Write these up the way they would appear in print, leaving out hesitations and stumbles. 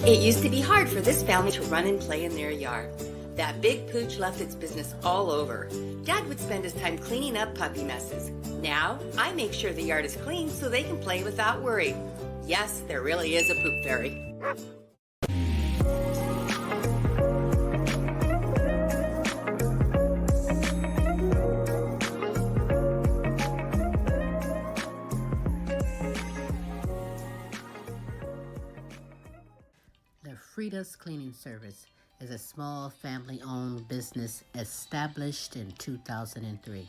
It used to be hard for this family to run and play in their yard. That big pooch left its business all over. Dad would spend his time cleaning up puppy messes. Now, I make sure the yard is clean so they can play without worry. Yes, there really is a poop fairy. Frida's Cleaning Service is a small family-owned business established in 2003.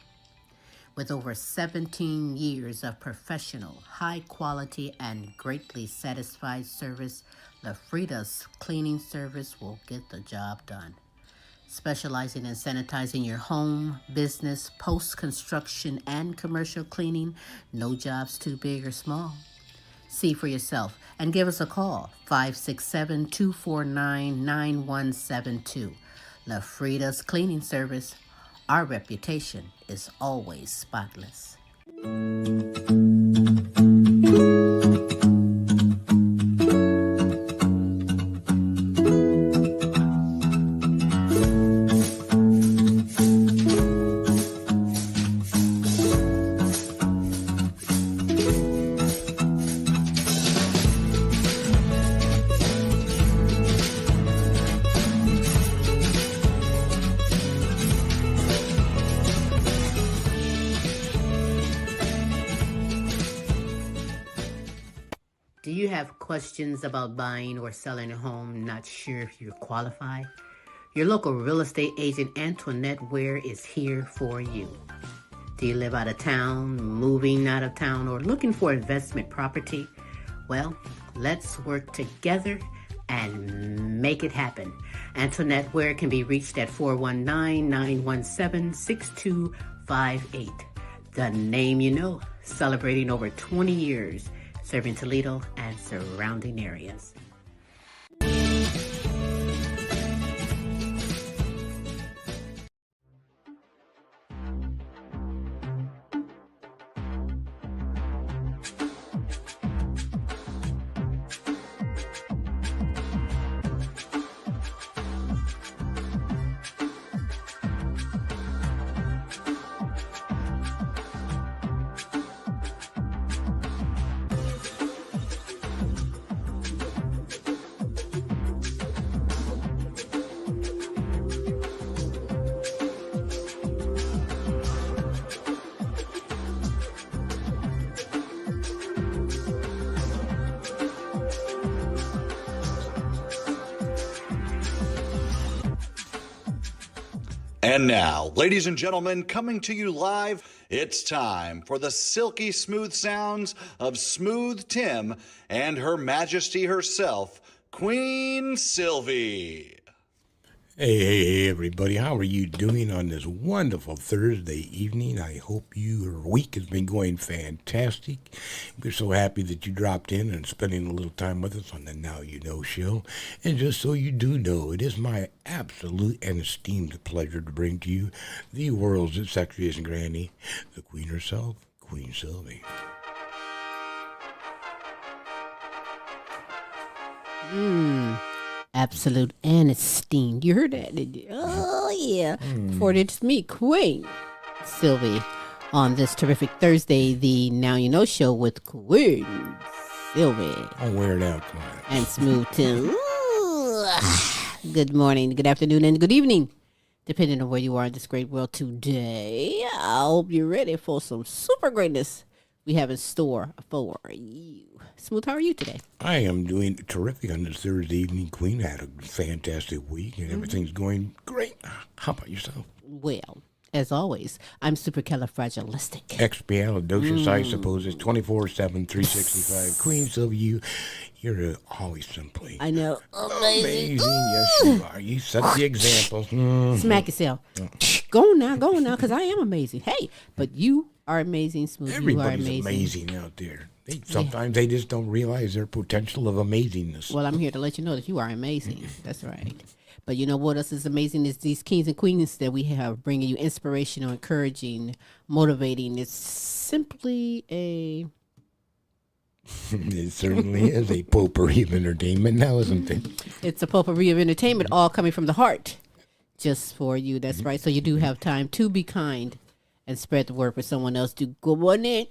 With over 17 years of professional, high-quality, and greatly satisfied service, the Frida's Cleaning Service will get the job done. Specializing in sanitizing your home, business, post-construction, and commercial cleaning, no job's too big or small. See for yourself and give us a call, 567-249-9172. La Frida's Cleaning Service. Our reputation is always spotless. Do you have questions about buying or selling a home, not sure if you're qualified? Your local real estate agent, Antoinette Ware, is here for you. Do you live out of town, moving out of town, or looking for investment property? Well, let's work together and make it happen. Antoinette Ware can be reached at 419-917-6258. The name you know, celebrating over 20 years, serving Toledo and surrounding areas. And now, ladies and gentlemen, coming to you live, it's time for the silky smooth sounds of Smooth Tim and Her Majesty herself, Queen Silvy. Hey, everybody. How are you doing on this wonderful Thursday evening? I hope your week has been going fantastic. We're so happy that you dropped in and spending a little time with us on the Now You Know show. And just so you do know, it is my absolute and esteemed pleasure to bring to you the world's sexiest granny, the Queen herself, Queen Silvy. Absolute and esteemed. You heard that, did you? Oh, yeah. For it's me, Queen Silvy, on this terrific Thursday, the Now You Know show with Queen Silvy. I'll wear it out, Queen. And Smooth Tim. Good morning, good afternoon, and good evening, depending on where you are in this great world today. I hope you're ready for some super greatness we have in store for you. Smooth, how are you today? I am doing terrific on this Thursday evening, Queen. I had a fantastic week, and everything's going great. How about yourself? Well, as always, I'm supercalifragilistic. Expialidocious, I suppose, is 24/7, 365. Queen Silvy, you're always simply I know. amazing. Yes, you are. You set the example. Smack yourself. Go on now, because I am amazing. Hey, but you are amazing, Smooth. Everybody's you are amazing out there. Sometimes they just don't realize their potential of amazingness. Well, I'm here to let you know that you are amazing. That's right. But you know what else is amazing is these kings and queens that we have bringing you inspirational, encouraging, motivating. It's simply a It certainly is a potpourri of entertainment now, isn't it? It's a potpourri of entertainment, all coming from the heart, just for you. That's right. So you do have time to be kind and spread the word for someone else to go on in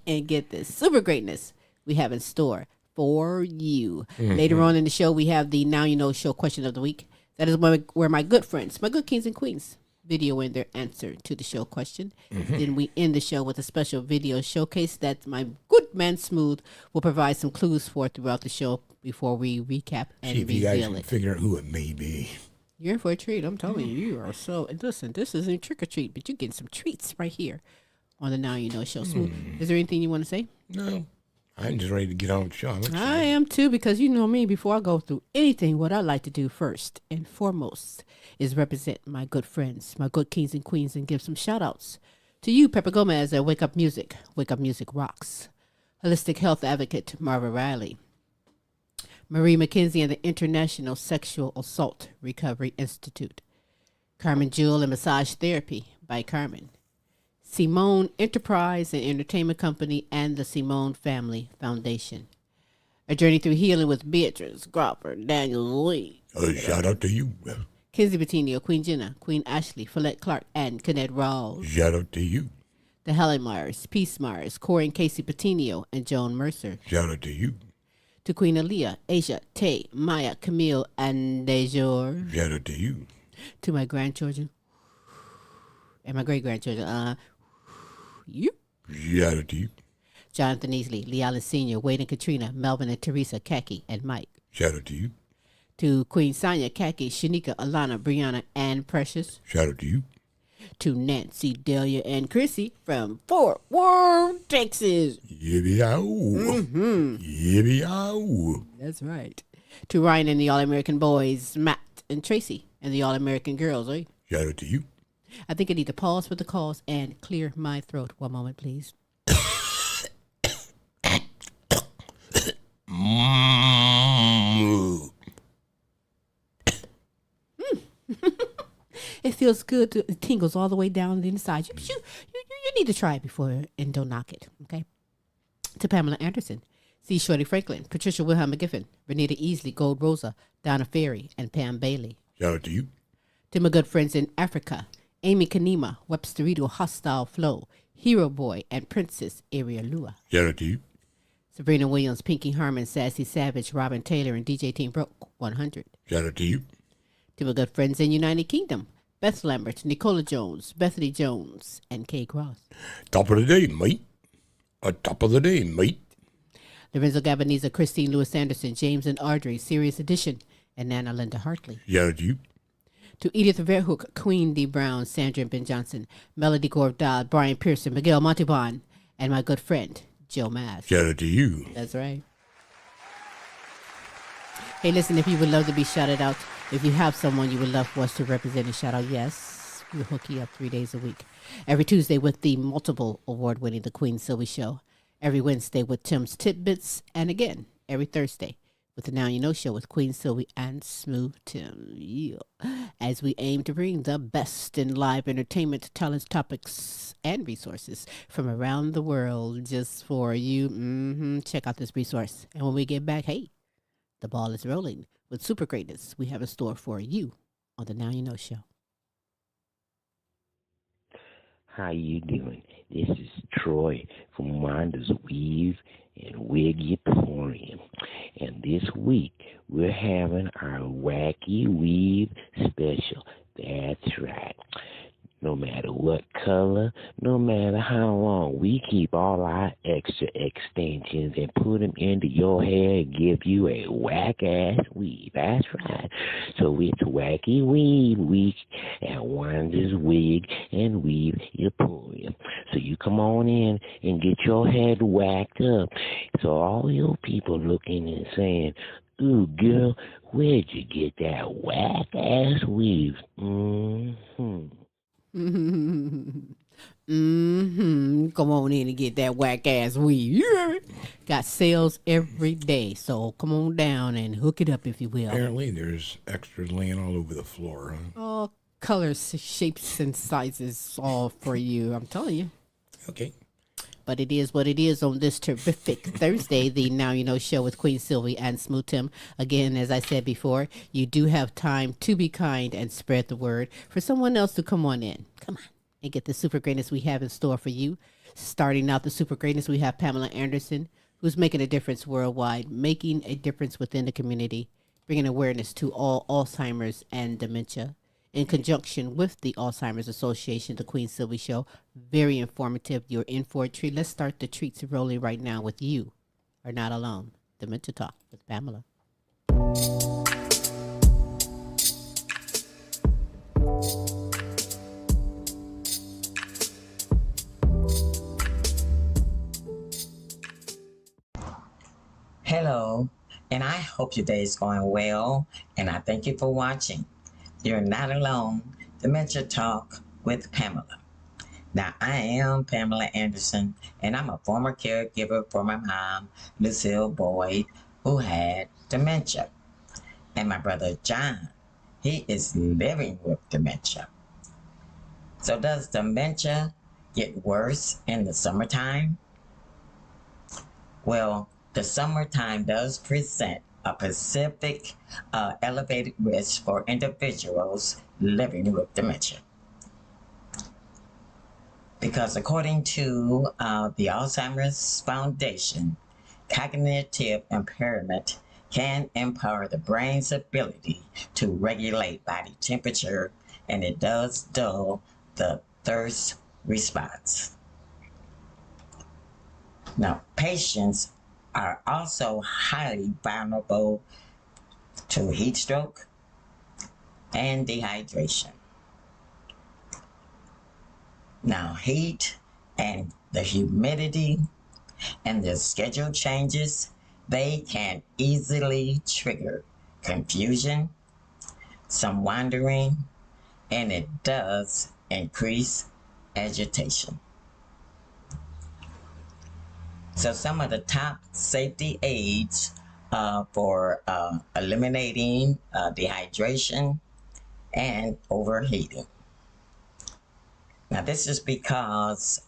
and get this super greatness we have in store for you. Later on in the show, we have the Now You Know show question of the week. That is where my good friends, my good kings and queens, video in their answer to the show question. Then we end the show with a special video showcase that my good man Smooth will provide some clues for throughout the show before we recap and See if you guys reveal can it. figure out who it may be. You're in for a treat. I'm telling you, you are so. And listen, this isn't trick or treat, but you're getting some treats right here on the Now You Know show. Smooth. Is there anything you want to say? No, I'm just ready to get on with the show. I'm excited. I am too, because you know me, before I go through anything, what I like to do first and foremost is represent my good friends, my good kings and queens, and give some shout outs to you, Pepper Gomez at Wake Up Music. Wake Up Music rocks. Holistic health advocate Marva Riley. Marie McKenzie and the International Sexual Assault Recovery Institute. Carmen Jewel and Massage Therapy by Carmen. Simone Enterprise and Entertainment Company and the Simone Family Foundation. A Journey Through Healing with Beatrice Gropper, Daniel Lee. Shout out to you. Kinsey Petiniot, Queen Jenna, Queen Ashley, Follette Clark, and Kennette Rawls. Shout out to you. The Helen Myers, Peace Myers, Corey and Casey Petiniot, and Joan Mercer. Shout out to you. To Queen Aaliyah, Asia, Tay, Maya, Camille, and Dejour. Shout out to you. To my grandchildren and my great-grandchildren, you. Shout out to you. Jonathan Easley, Lee Allen Sr., Wade and Katrina, Melvin and Teresa, Kaki, and Mike. Shout out to you. To Queen Sonia, Kaki, Shanika, Alana, Brianna, and Precious. Shout out to you. To Nancy, Delia, and Chrissy from Fort Worth, Texas. Yippee-ow. Yippee-ow. That's right. To Ryan and the All-American Boys, Matt and Tracy, and the All-American Girls, eh? Shout out to you. I think I need to pause for the calls and clear my throat. One moment, please. It feels good. It tingles all the way down the inside. You need to try it before and don't knock it, okay? To Pamela Anderson, C. Shorty Franklin, Patricia Wilhelm McGiffin, Renita Easley, Gold Rosa, Donna Ferry, and Pam Bailey. Shout out to you. To my good friends in Africa, Amy Kanima, Websterito, Hostile Flow, Hero Boy, and Princess Area Lua. Shout out to you. Sabrina Williams, Pinky Harmon, Sassy Savage, Robin Taylor, and DJ Team Broke 100. Shout out to you. To my good friends in United Kingdom, Beth Lambert, Nicola Jones, Bethany Jones, and Kay Cross. Top of the day, mate. Top of the day, mate. Lorenzo Gabaniza, Christine Lewis Anderson, James and Audrey, Serious Edition, and Nana Linda Hartley. Shout out to you. To Edith Verhoek, Queen D. Brown, Sandra and Ben Johnson, Melody Gore Dodd, Brian Pearson, Miguel Montauban, and my good friend, Jill Mass. Shout out to you. That's right. Hey, listen, if you would love to be shouted out, if you have someone you would love for us to represent and shout out, yes, we'll hook you up 3 days a week. Every Tuesday with the multiple award-winning The Queen Silvy Show. Every Wednesday with Tim's Tidbits. And again, every Thursday with the Now You Know Show with Queen Silvy and Smooth Tim. Yeah. As we aim to bring the best in live entertainment, talents, topics, and resources from around the world just for you. Check out this resource. And when we get back, hey, the ball is rolling with super greatness we have in store for you on the Now You Know Show. How you doing? This is Troy from Wanda's Weave and Wig Emporium. And this week, we're having our Wacky Weave special. That's right. No matter what color, no matter how long, we keep all our extra extensions and put them into your hair and give you a whack-ass weave. That's right. So it's Wacky Weave Week at Wanda's Wig and Weave Emporium. So you come on in and get your head whacked up. So all you people looking and saying, ooh, girl, where'd you get that whack-ass weave? Come on in and get that whack ass weave. Got sales every day, so come on down and hook it up if you will. Apparently, there's extras laying all over the floor, huh? All colors, shapes, and sizes, all for you. I'm telling you. Okay. But it is what it is on this terrific Thursday, the Now You Know show with Queen Silvy and Smooth Tim. Again, as I said before, you do have time to be kind and spread the word for someone else to come on in. Come on and get the super greatness we have in store for you. Starting out the super greatness, we have Pamela Anderson, who's making a difference worldwide, making a difference within the community, bringing awareness to all Alzheimer's and dementia. In conjunction with the Alzheimer's Association, the Queen Silvy Show. Very informative. You're in for a treat. Let's start the treats rolling right now with You Are Not Alone. Dementia Talk with Pamela. Hello, and I hope your day is going well, and I thank you for watching. You're Not Alone, Dementia Talk with Pamela. Now, I am Pamela Anderson, and I'm a former caregiver for my mom, Michele Boyd, who had dementia. And my brother John, he is living with dementia. So does dementia get worse in the summertime? Well, the summertime does present a specific elevated risk for individuals living with dementia. Because according to the Alzheimer's Foundation, cognitive impairment can impair the brain's ability to regulate body temperature, and it does dull the thirst response. Now, patients are also highly vulnerable to heat stroke and dehydration. Now, heat and the humidity and the schedule changes, they can easily trigger confusion, some wandering, and it does increase agitation. So some of the top safety aids for eliminating dehydration and overheating. Now this is because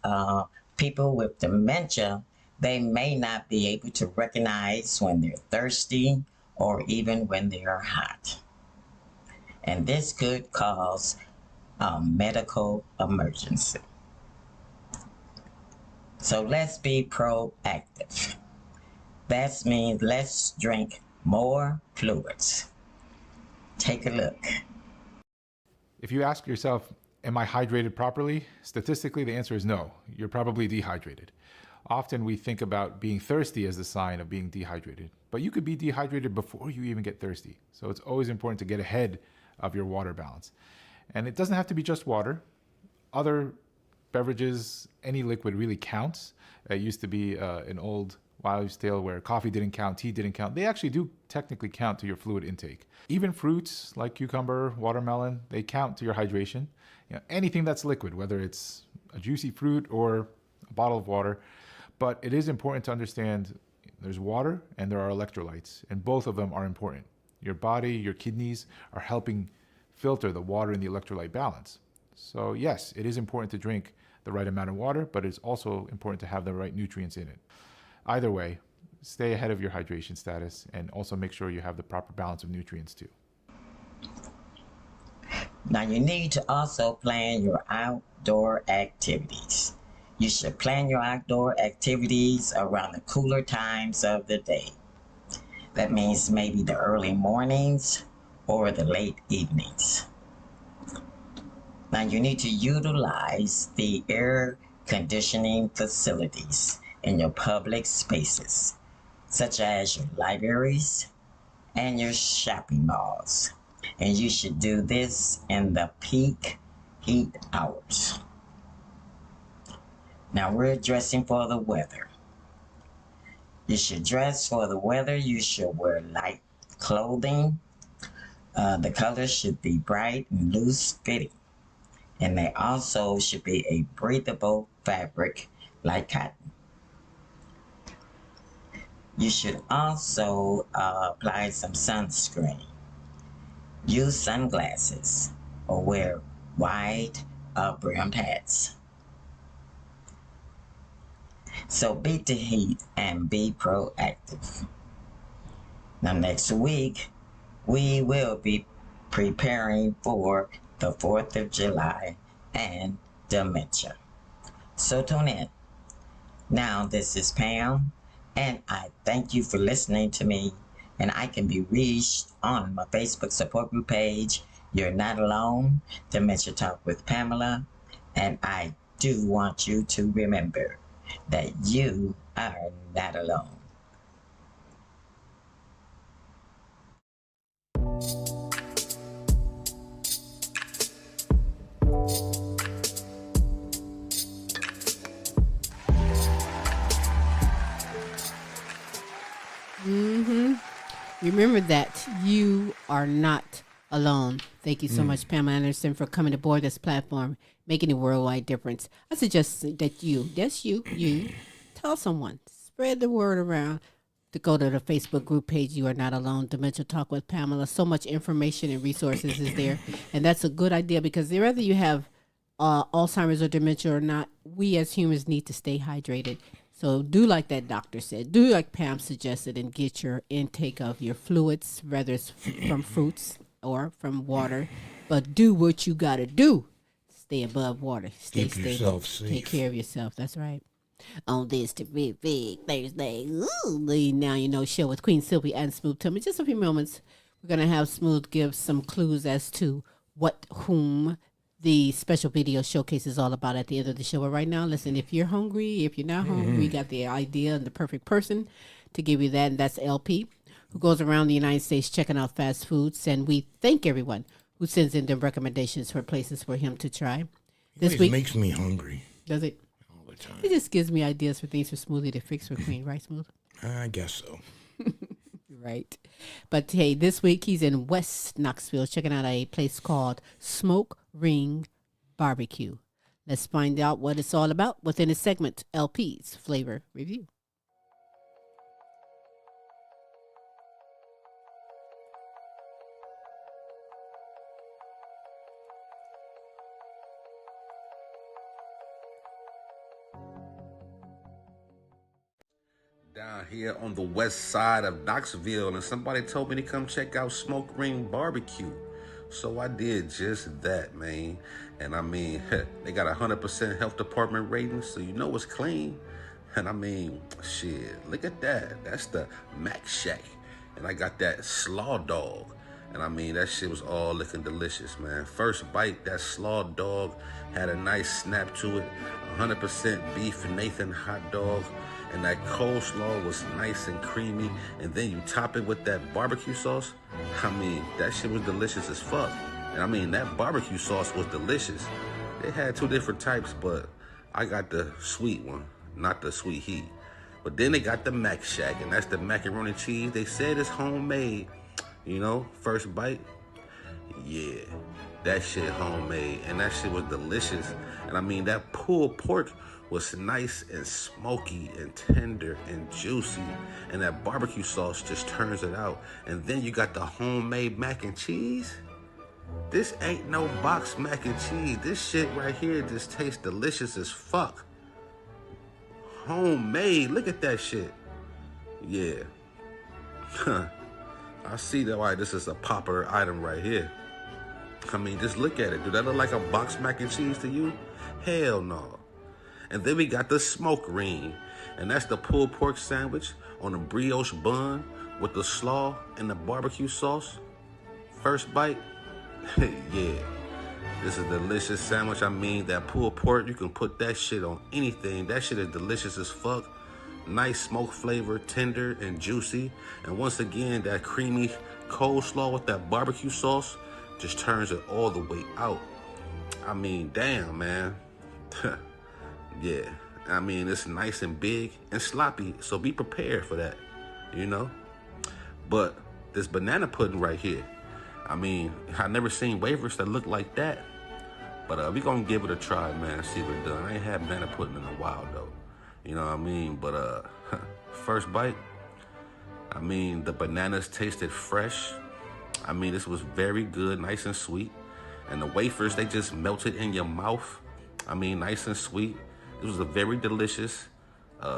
people with dementia, they may not be able to recognize when they're thirsty or even when they are hot. And this could cause a medical emergency. So let's be proactive. That means let's drink more fluids. Take a look. If you ask yourself, am I hydrated properly? Statistically, the answer is no. You're probably dehydrated. Often we think about being thirsty as a sign of being dehydrated, but you could be dehydrated before you even get thirsty. So it's always important to get ahead of your water balance. And it doesn't have to be just water. Other beverages, any liquid really counts. It used to be an old wives' tale where coffee didn't count, tea didn't count. They actually do technically count to your fluid intake. Even fruits like cucumber, watermelon, they count to your hydration. Anything that's liquid, whether it's a juicy fruit or a bottle of water. But it is important to understand there's water and there are electrolytes, and both of them are important. Your body, your kidneys are helping filter the water and the electrolyte balance. So yes, it is important to drink the right amount of water, but it's also important to have the right nutrients in it. Either way, stay ahead of your hydration status and also make sure you have the proper balance of nutrients too. Now you need to also plan your outdoor activities. You should plan your outdoor activities around the cooler times of the day. That means maybe the early mornings or the late evenings. Now you need to utilize the air conditioning facilities in your public spaces, such as your libraries and your shopping malls. And you should do this in the peak heat hours. Now we're dressing for the weather. You should dress for the weather. You should wear light clothing. The colors should be bright and loose fitting. And they also should be a breathable fabric like cotton. You should also apply some sunscreen. Use sunglasses or wear wide brimmed hats. So beat the heat and be proactive. Now, next week, we will be preparing for the 4th of July and dementia. So tune in. Now, this is Pam, and I thank you for listening to me. And I can be reached on my Facebook support group page, You're Not Alone, Dementia Talk with Pamela. And I do want you to remember that you are not alone. Remember that you are not alone. Thank you so much, Pamela Anderson, for coming aboard this platform, making a worldwide difference. I suggest that you tell someone, spread the word around, to go to the Facebook group page, You Are Not Alone, Dementia Talk with Pamela. So much information and resources is there. And that's a good idea because whether you have Alzheimer's or dementia or not, we as humans need to stay hydrated. So do like that doctor said, do like Pam suggested, and get your intake of your fluids, whether it's from fruits or from water. But do what you got to do. Stay above water. Stay Keep yourself safe. Take care of yourself. That's right. On this terrific Thursday, the Now You Know show with Queen Silvy and Smooth Tim. In just a few moments, we're going to have Smooth give some clues as to whom the special video showcase is all about at the end of the show. But right now, listen, if you're hungry, if you're not hungry, we got the idea and the perfect person to give you that, and that's LP, who goes around the United States checking out fast foods. And we thank everyone who sends in them recommendations for places for him to try. This week makes me hungry. Does it? All the time. It just gives me ideas for things for Smoothie to fix for Queen, right, Smooth? I guess so. Right. But hey, this week he's in West Knoxville checking out a place called Smoke Ring Barbecue. Let's find out what it's all about within his segment, LPs Flavor Review. Down here on the west side of Knoxville, and somebody told me to come check out Smoke Ring Barbecue. So I did just that, man. And I mean, they got 100% health department rating, so you know it's clean. And I mean, shit, look at that. That's the Mac Shack. And I got that Slaw Dog. And I mean, that shit was all looking delicious, man. First bite, that Slaw Dog had a nice snap to it. 100% beef Nathan hot dog. And that coleslaw was nice and creamy, and then you top it with that barbecue sauce. I mean, that shit was delicious as fuck. And I mean, that barbecue sauce was delicious. They had two different types, but I got the sweet one, not the sweet heat. But then they got the Mac Shack, and that's the macaroni cheese. They said it's homemade. You know, first bite, yeah, that shit homemade, and that shit was delicious. And I mean, that pulled pork was nice and smoky and tender and juicy, and that barbecue sauce just turns it out. And then you got the homemade mac and cheese. This ain't no box mac and cheese. This shit right here just tastes delicious as fuck. Homemade, look at that shit. Yeah. I see that why this is a popular item right here. I mean, just look at it. Do that look like a box mac and cheese to you? Hell no. And then we got the Smoke Ring, and that's the pulled pork sandwich on a brioche bun with the slaw and the barbecue sauce. First bite, yeah, this is a delicious sandwich. I mean, that pulled pork, you can put that shit on anything. That shit is delicious as fuck. Nice smoke flavor, tender and juicy. And once again, that creamy coleslaw with that barbecue sauce just turns it all the way out. I mean, damn, man. Yeah, I mean, it's nice and big and sloppy, so be prepared for that, you know? But this banana pudding right here, I mean, I never seen wafers that look like that. But we gonna give it a try, man, see what it does. I ain't had banana pudding in a while, though. You know what I mean? But first bite, I mean, the bananas tasted fresh. I mean, this was very good, nice and sweet. And the wafers, they just melted in your mouth. I mean, nice and sweet. It was a very delicious,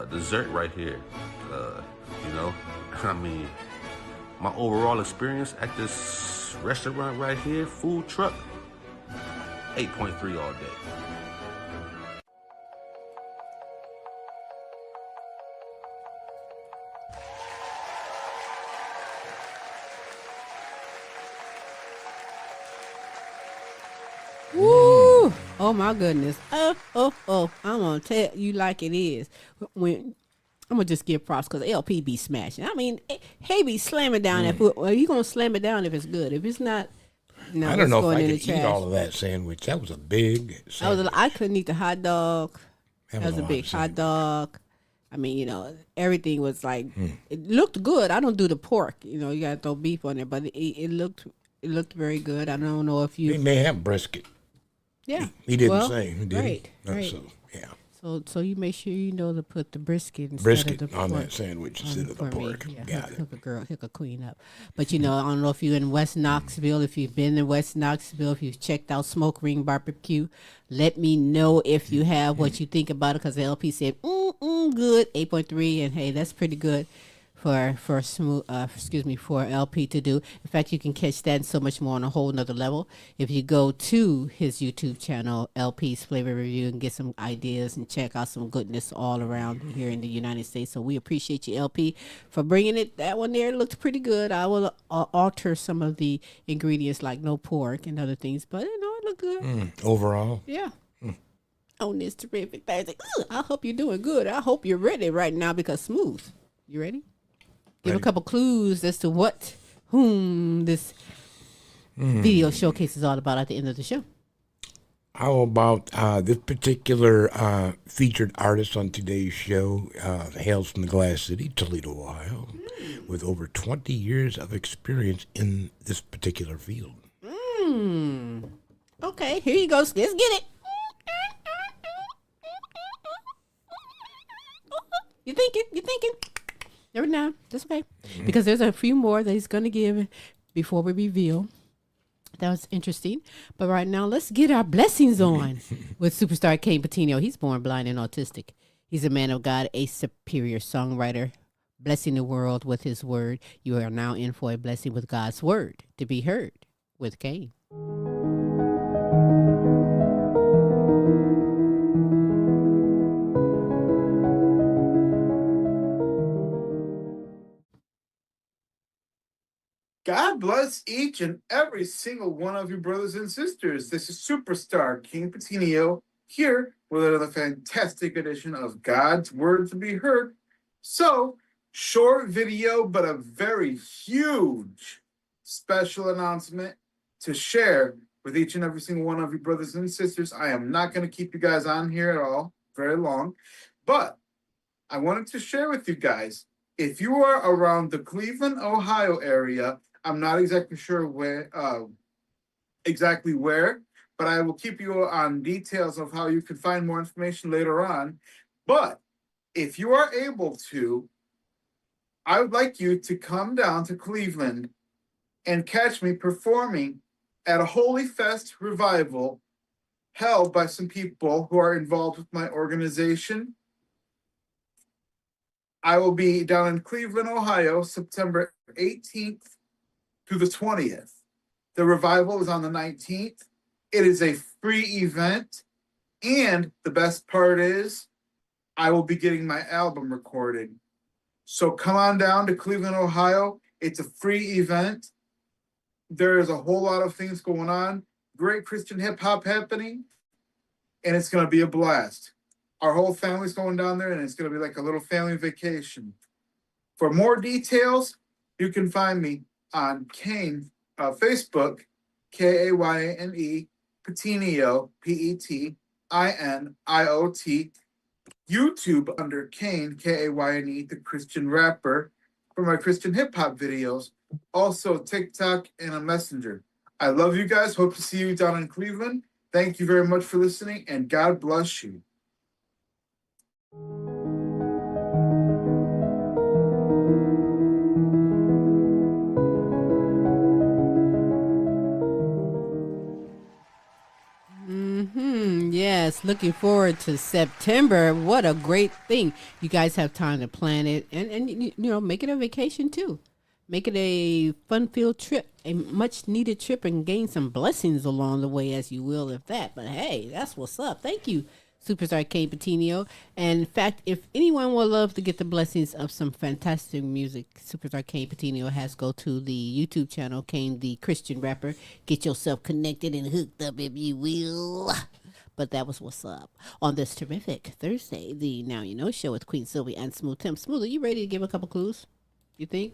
dessert right here. You know, I mean, my overall experience at this restaurant right here, food truck, 8.3 all day. Woo! Oh my goodness. I'm gonna tell you like it is. When I'm gonna just give props because LP be smashing. I mean, he be slamming down that food. Well, you gonna slam it down if it's good. If it's not, no, I don't know if going I in could the trash. eat all of that sandwich. That was a big sandwich. I couldn't eat the hot dog. That That was a lot big of hot sandwich. dog. I mean, everything was like it looked good. I don't do the pork. You gotta throw beef on there, but it looked very good. I don't know if They you. may have brisket. Yeah, He didn't well, say, did right, he? right. So, yeah. So you make sure you know to put the brisket instead Brisket of the on pork that sandwich instead of the for me. pork. Yeah, Got it. hook a queen up. But I don't know if you're in West Knoxville, if you've been in West Knoxville, if you've checked out Smoke Ring Barbecue, let me know if you have what you think about it. Because the LP said, good, 8.3, and hey, that's pretty good for smooth. For LP to do. In fact, you can catch that and so much more on a whole nother level if you go to his YouTube channel, LPs Flavor Review, and get some ideas and check out some goodness all around here in the United States. So we appreciate you, LP, for bringing it. That one there looked pretty good. I will alter some of the ingredients like no pork and other things, but it looked good. Overall, Yeah. On this terrific Thursday. I hope you're doing good. I hope you're ready right now because smooth. You ready? Give a couple clues as to whom this video showcase is all about at the end of the show. how about this particular featured artist on today's show hails from the Glass City, Toledo, Ohio, with over 20 years of experience in this particular field. Okay, here you go. Let's get it. You thinking? Every now, that's okay. Because there's a few more that he's going to give before we reveal. That was interesting. But right now, let's get our blessings on with superstar Kayne Petiniot. He's born blind and autistic. He's a man of God, a superior songwriter, blessing the world with his word. You are now in for a blessing with God's word to be heard with Kayne. God bless each and every single one of you brothers and sisters. This is superstar Kayne Petiniot here with another fantastic edition of God's Word to be Heard. So, short video, but a very huge special announcement to share with each and every single one of you brothers and sisters. I am not going to keep you guys on here at all very long, but I wanted to share with you guys, if you are around the Cleveland, Ohio area, I'm not exactly sure where, but I will keep you on details of how you can find more information later on. But if you are able to, I would like you to come down to Cleveland and catch me performing at a Holy Fest revival held by some people who are involved with my organization. I will be down in Cleveland, Ohio, September 18th to the 20th. The revival is on the 19th. It is a free event. And the best part is I will be getting my album recorded. So come on down to Cleveland, Ohio. It's a free event. There is a whole lot of things going on. Great Christian hip hop happening. And it's going to be a blast. Our whole family's going down there, and it's going to be like a little family vacation. For more details, you can find me on Kayne, Facebook, Kayne, Petiniot, Petiniot, YouTube under Kayne, Kayne, the Christian rapper, for my Christian hip hop videos. Also TikTok and a Messenger. I love you guys. Hope to see you down in Cleveland. Thank you very much for listening, and God bless you. Yes, looking forward to September. What a great thing. You guys have time to plan it and make it a vacation too. Make it a fun-filled trip, a much-needed trip, and gain some blessings along the way as you will if that. But hey, that's what's up. Thank you, Superstar Kayne Petiniot. And in fact, if anyone would love to get the blessings of some fantastic music, Superstar Kayne Petiniot has go to the YouTube channel, Kayne the Christian Rapper. Get yourself connected and hooked up, if you will. But that was what's up on this terrific Thursday, the Now You Know show with Queen Silvy and Smooth Tim. Smooth, are you ready to give a couple clues? You think?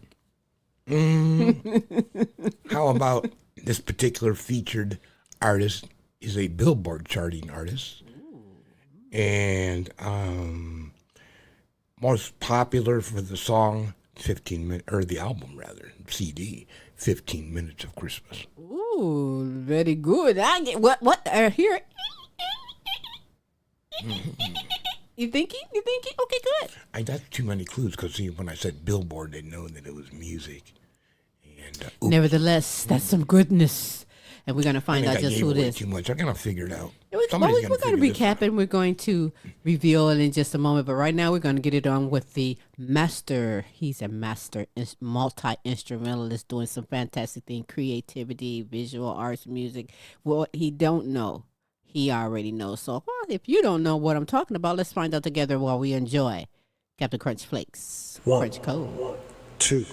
How about this particular featured artist is a Billboard charting artist, and most popular for the song 15 minutes, or the album rather, CD, 15 Minutes of Christmas. Ooh, very good. I get what here. You thinking? Okay, good. I got too many clues because when I said Billboard, they know that it was music. And nevertheless, that's some goodness, and we're gonna find out just who it is. Too much. I'm gonna figure it out. We're gonna recap and we're going to reveal it in just a moment. But right now, we're going to get it on with the master. He's a master multi-instrumentalist doing some fantastic thing: creativity, visual arts, music. What he don't know, he already knows. So, if you don't know what I'm talking about, let's find out together while we enjoy Kaptain Krunchflakes, Krunch Kove. 1, 2.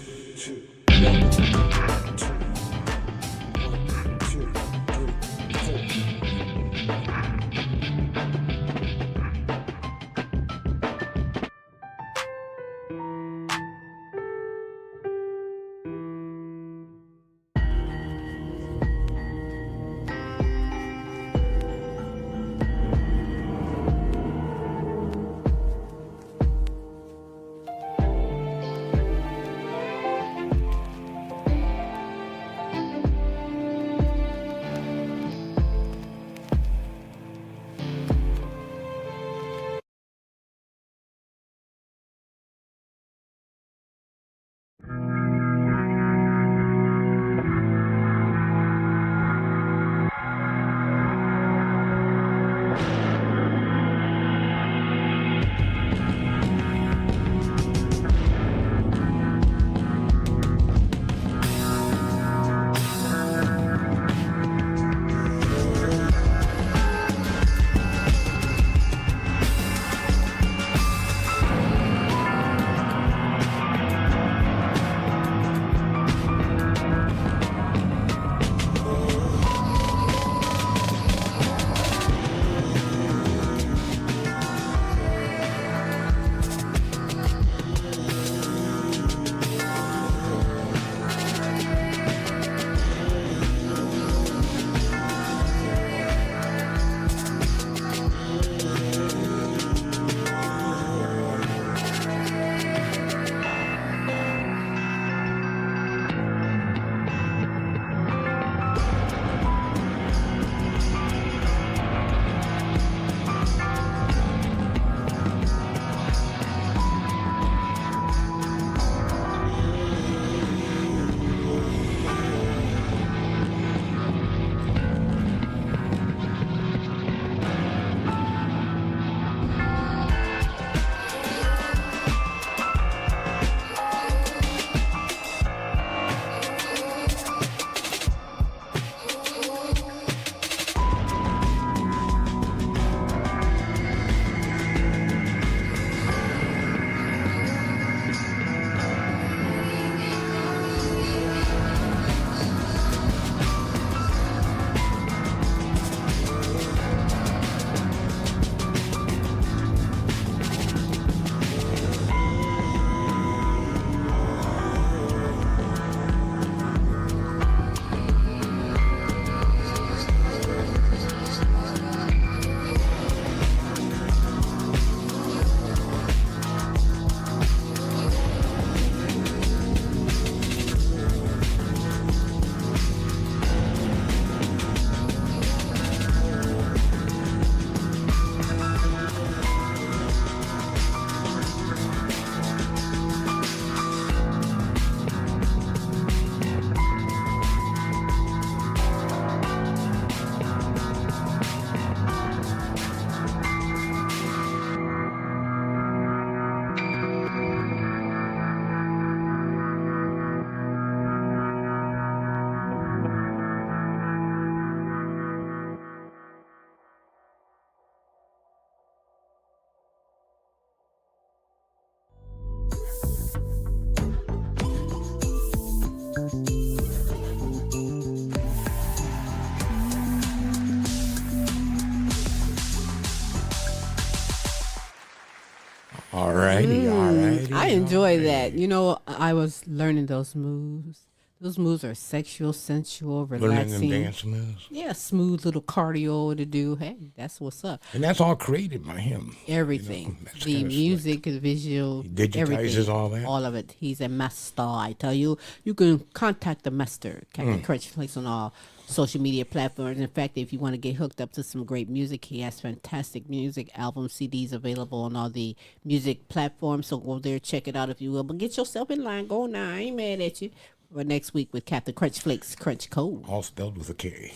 All righty, all righty. I enjoy that. You know, I was learning those moves. Those moves are sexual, sensual, Learning relaxing. them dance moves. Yeah, smooth little cardio to do. Hey, that's what's up. And that's all created by him. Everything. That's The kinda music, the visual, He digitizes everything. all that? All of it. He's a master, I tell you. You can contact the master, Kaptain Krunchflakes, on all social media platforms. In fact, if you want to get hooked up to some great music, he has fantastic music, albums, CDs available on all the music platforms. So go there, check it out if you will. But get yourself in line. Go now. I ain't mad at you. For next week with Kaptain Krunchflakes, Krunch Kove. All spelled with a K.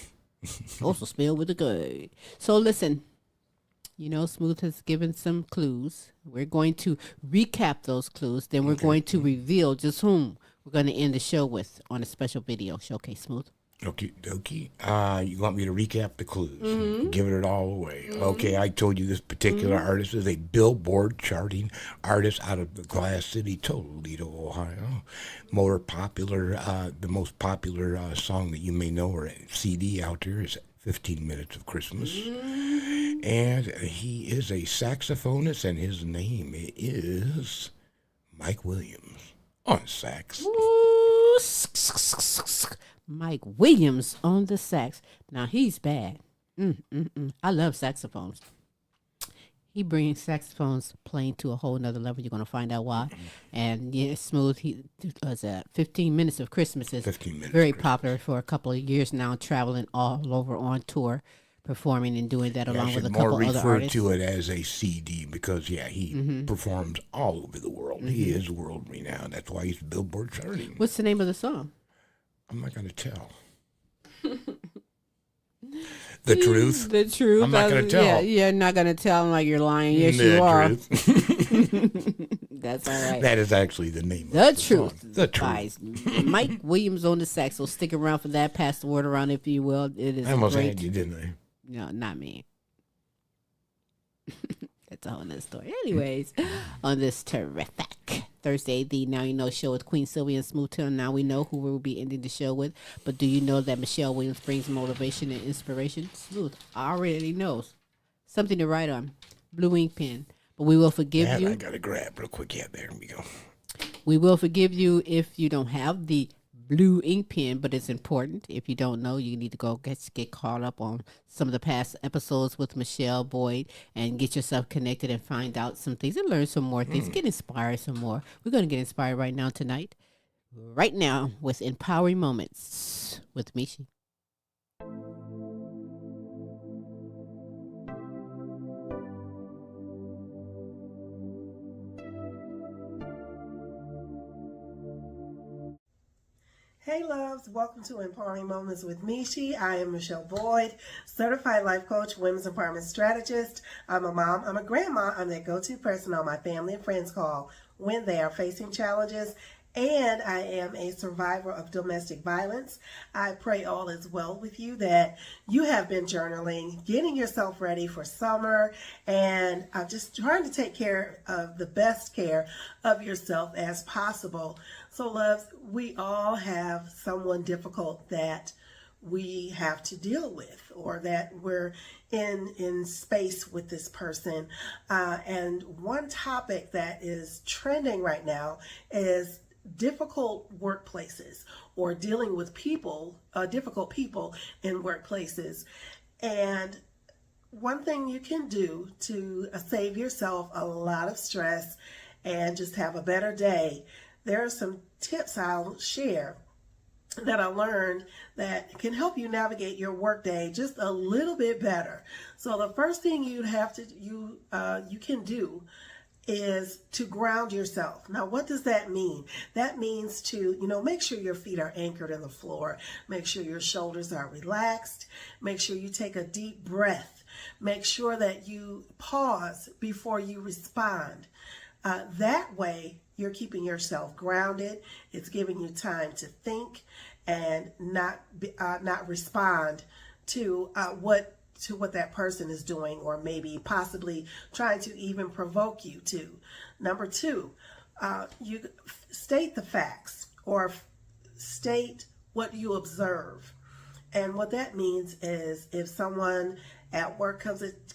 Also spelled with a K. So listen, you know, Smooth has given some clues. We're going to recap those clues. Then we're going to reveal just whom we're going to end the show with on a special video showcase. Smooth. Okie dokie. You want me to recap the clues? Give it all away. Okay, I told you this particular artist is a Billboard charting artist out of the Glass City, Toledo, Ohio. More popular, the most popular song that you may know or CD out there is 15 Minutes of Christmas. And he is a saxophonist, and his name is Mike Williams on sax. Ooh, Mike Williams on the sax. Now he's bad. I love saxophones. He brings saxophones playing to a whole nother level. You're going to find out why. And yeah, Smooth, he was 15 Minutes of Christmas is 15 Minutes very of Christmas. popular for a couple of years now, traveling all over on tour, performing and doing that I along with should a couple more other refer artists. to it as a CD because, yeah, he performs all over the world. He is world renowned. That's why he's Billboard charting. What's the name of the song? I'm not going to tell. The truth. The truth. I'm not going to tell. Yeah, you're not going to tell him like you're lying. Yes, The you are. truth. That's all right. That is actually the name The of the truth. song. The truth. Guys, Mike Williams on the sax. So stick around for that. Pass the word around, if you will. It is I almost great. had you, didn't I? No, not me. That's a whole nother story. Anyways, on this terrific Thursday, the Now You Know show with Queen Silvy and Smooth Tim. Now we know who we will be ending the show with. But do you know that Michele Williams brings motivation and inspiration? Smooth already knows. Something to write on. Blue ink pen. But we will forgive That you. I got to grab real quick. Yeah, there we go. We will forgive you if you don't have the blue ink pen, but it's important. If you don't know, you need to go get caught up on some of the past episodes with Michele Boyd and get yourself connected and find out some things and learn some more things. Get inspired some more. We're going to get inspired right now tonight. Right now with Empowering Moments with Michi. Hey loves, welcome to Empowering Moments with Michi. I am Michele Boyd, certified life coach, women's empowerment strategist. I'm a mom, I'm a grandma, I'm that go-to person on my family and friends call when they are facing challenges, and I am a survivor of domestic violence. I pray all is well with you, that you have been journaling, getting yourself ready for summer, and just trying to take care of the best care of yourself as possible. So loves, we all have someone difficult that we have to deal with, or that we're in space with this person. And one topic that is trending right now is difficult workplaces, or dealing with people, difficult people in workplaces. And one thing you can do to save yourself a lot of stress and just have a better day, there are some tips I'll share that I learned that can help you navigate your workday just a little bit better. So the first thing you can do is to ground yourself. Now, what does that mean? That means to, make sure your feet are anchored in the floor. Make sure your shoulders are relaxed. Make sure you take a deep breath. Make sure that you pause before you respond. That way, you're keeping yourself grounded. It's giving you time to think and not respond to what that person is doing, or maybe possibly trying to even provoke you to. Number two, you state the facts, or state what you observe. And what that means is, if someone at work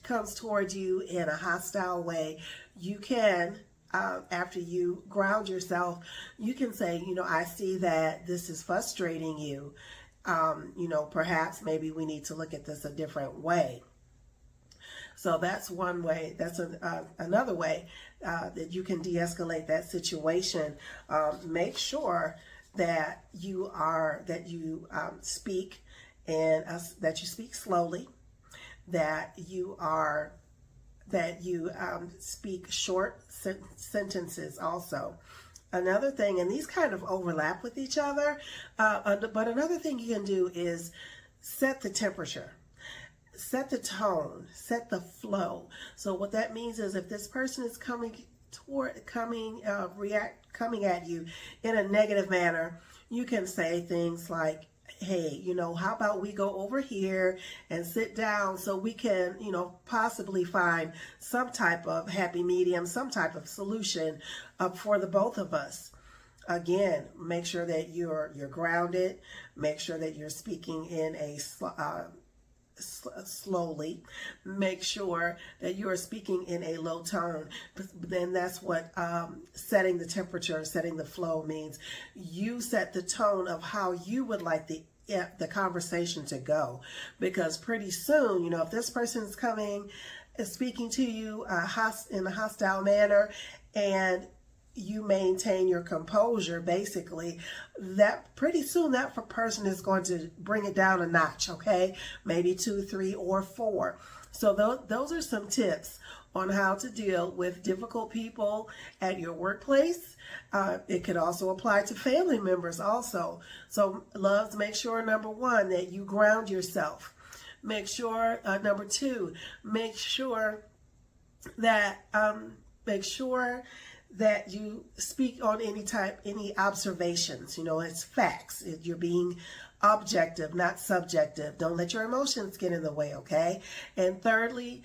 comes towards you in a hostile way, you can after you ground yourself, you can say, I see that this is frustrating you. Perhaps maybe we need to look at this a different way. So that's one way. That's another way that you can de-escalate that situation. Make sure that you speak and that you speak slowly, that you speak short sentences also. Another thing, and these kind of overlap with each other, but another thing you can do is set the temperature, set the tone, set the flow. So what that means is if this person is coming at you in a negative manner, you can say things like, hey, how about we go over here and sit down so we can, possibly find some type of happy medium, some type of solution for the both of us. Again, make sure that you're grounded. Make sure that you're speaking in a slowly. Make sure that you are speaking in a low tone. Then that's what setting the temperature, setting the flow means. You set the tone of how you would like the conversation to go, because pretty soon, if this person is speaking to you in a hostile manner, and you maintain your composure, basically, that pretty soon that person is going to bring it down a notch, okay? Maybe 2, 3, or 4. So those are some tips on how to deal with difficult people at your workplace. It could also apply to family members also. So loves, make sure, number 1, that you ground yourself. Make sure, number 2, make sure that you speak on any observations. It's facts. You're being objective, not subjective. Don't let your emotions get in the way, okay? And thirdly,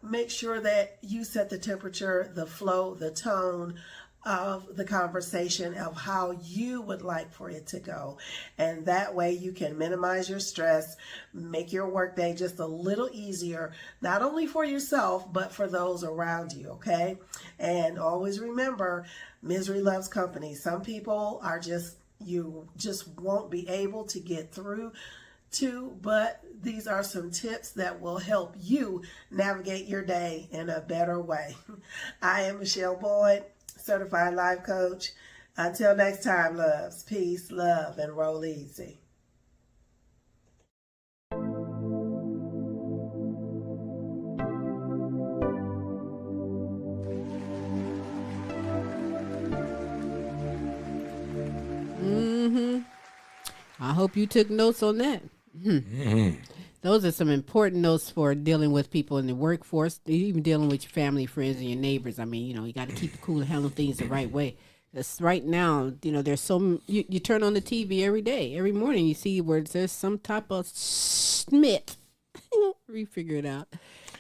make sure that you set the temperature, the flow, the tone of the conversation of how you would like for it to go. And that way you can minimize your stress, make your workday just a little easier, not only for yourself, but for those around you, okay? And always remember, misery loves company. Some people you just won't be able to get through to, but these are some tips that will help you navigate your day in a better way. I am Michele Boyd, Certified Life Coach. Until next time, loves, peace, love, and roll easy. I hope you took notes on that. Those are some important notes for dealing with people in the workforce, even dealing with your family, friends, and your neighbors. I mean, you got to keep it cool and handle things the right way. Because right now, there's you turn on the TV every day, every morning, you see where there's some type of smit. We figure it out.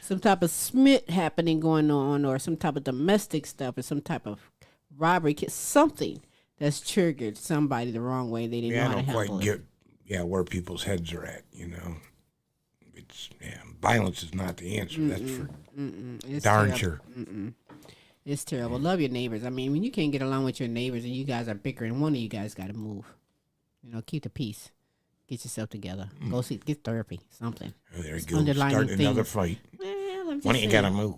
Some type of smit happening going on, or some type of domestic stuff, or some type of robbery, something that's triggered somebody the wrong way. They didn't know how to handle it. Where people's heads are at, It's violence is not the answer. That's for darn sure. It's terrible. Love your neighbors. I mean, when you can't get along with your neighbors and you guys are bickering, one of you guys got to move. Keep the peace. Get yourself together. Go get therapy. Something. Oh, there you go. Start another fight. Well, when you got to move.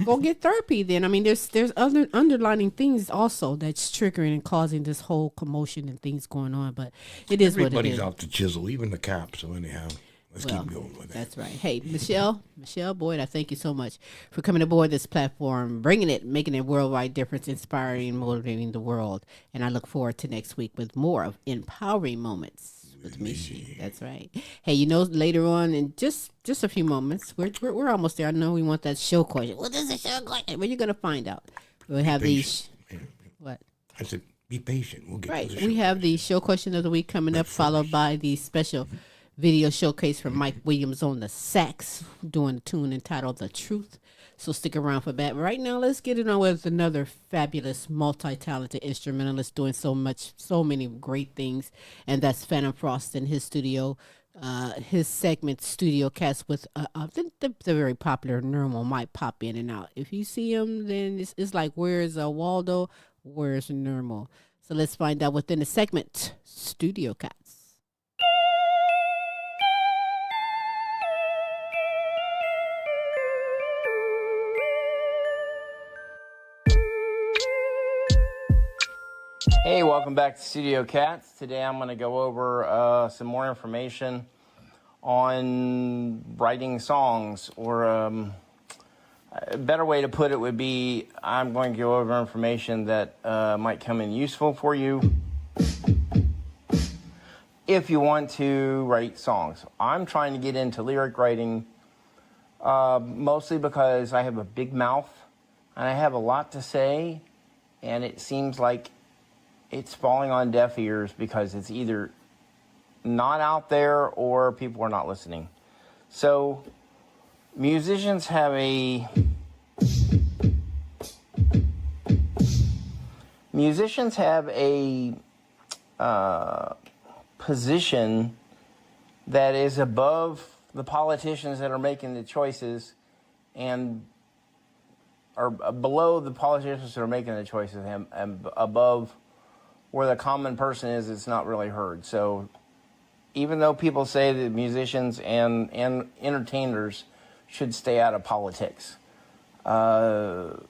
Go get therapy then. I mean, there's other underlining things also that's triggering and causing this whole commotion and things going on. But it is what it is. Everybody's out to chisel, even the cops. So anyhow, let's keep going with that. That's right. Hey, Michele Boyd, I thank you so much for coming aboard this platform, bringing it, making a worldwide difference, inspiring and motivating the world. And I look forward to next week with more of Empowering Moments with Michi. That's right. Hey, later on in just a few moments, we're almost there. I know we want that show question. What is the show question? Well, you're gonna find out. We'll have these. What? I said, be patient. We'll get right. to the show. We have the show question of the week coming up, followed by the special video showcase from Mike Williams on the sax, doing a tune entitled "The Truth." So stick around for that. Right now, let's get it on with another fabulous, multi-talented instrumentalist doing so many great things. And that's Fantom Frost in his studio his segment Studio Cats with the very popular Normal might pop in and out. If you see him, then it's like, where's Waldo? Where's Normal? So let's find out within the segment Studio Cats. Hey, welcome back to Studio Cats. Today I'm going to go over some more information on writing songs, or a better way to put it would be I'm going to go over information that might come in useful for you if you want to write songs. I'm trying to get into lyric writing mostly because I have a big mouth and I have a lot to say, and it seems like it's falling on deaf ears because it's either not out there or people are not listening. So musicians have a position that is above the politicians that are making the choices, and or below the politicians that are making the choices, and above where the common person is. It's not really heard. So even though people say that musicians and entertainers should stay out of politics, in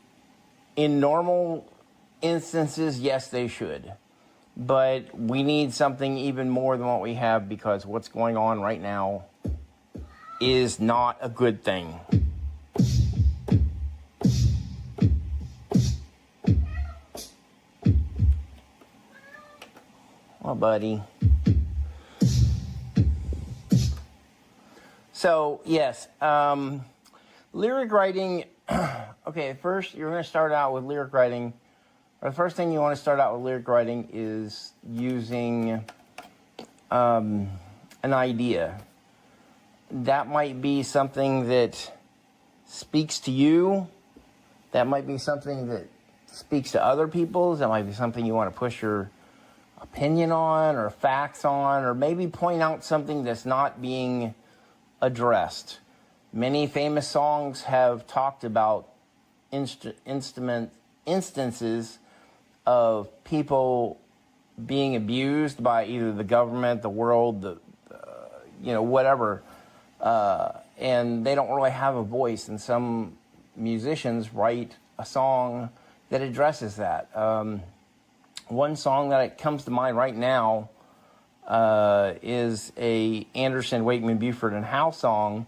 normal instances, yes, they should. But we need something even more than what we have, because what's going on right now is not a good thing. Well, buddy. So, yes, lyric writing. Okay, first you're going to start out with lyric writing. Or the first thing you want to start out with lyric writing is using an idea. That might be something that speaks to you. That might be something that speaks to other people. That might be something you want to push your opinion on, or facts on, or maybe point out something that's not being addressed. Many famous songs have talked about instances of people being abused by either the government, the world, whatever, and they don't really have a voice. And some musicians write a song that addresses that. One song that comes to mind right now is a Anderson, Wakeman, Buford, and Howe song,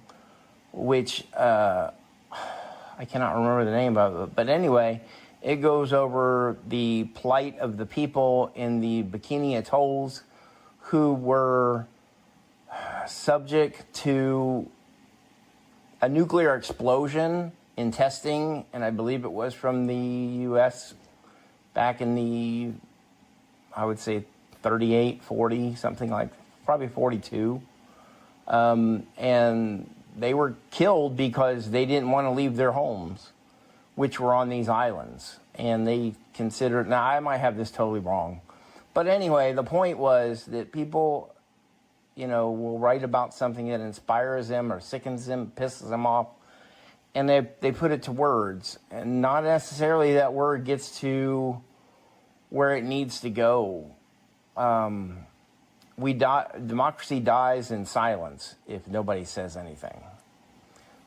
which I cannot remember the name of it. But anyway, it goes over the plight of the people in the Bikini Atolls who were subject to a nuclear explosion in testing, and I believe it was from the U.S. back in the, I would say, 38, 40, something like, probably 42. And they were killed because they didn't want to leave their homes, which were on these islands. And they considered, now I might have this totally wrong, but anyway, the point was that people, will write about something that inspires them or sickens them, pisses them off, and they put it to words, and not necessarily that word gets to where it needs to go. Democracy dies in silence if nobody says anything.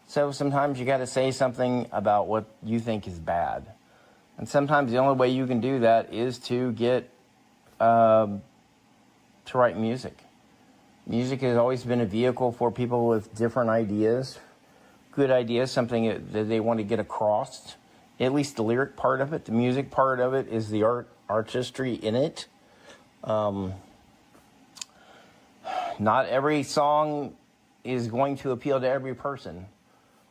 So sometimes you got to say something about what you think is bad. And sometimes the only way you can do that is to get to write music. Music has always been a vehicle for people with different ideas, good ideas, something that they want to get across. At least the lyric part of it, the music part of it, is the artistry in it. Not every song is going to appeal to every person.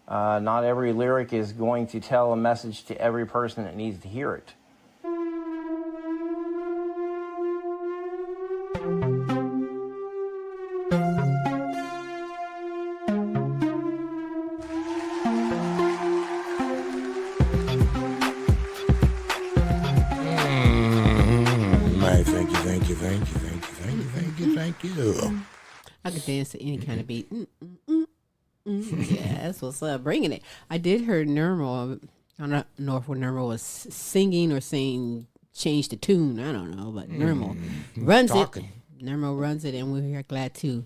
Not every lyric is going to tell a message to every person that needs to hear it. Thank you. I could dance to any kind of beat. Yeah, that's what's up. Bringing it. I did hear Nirmal. I don't know if Nirmal was singing or saying change the tune. I don't know, but Nirmal runs talking. it. Nirmal runs it, and we are glad to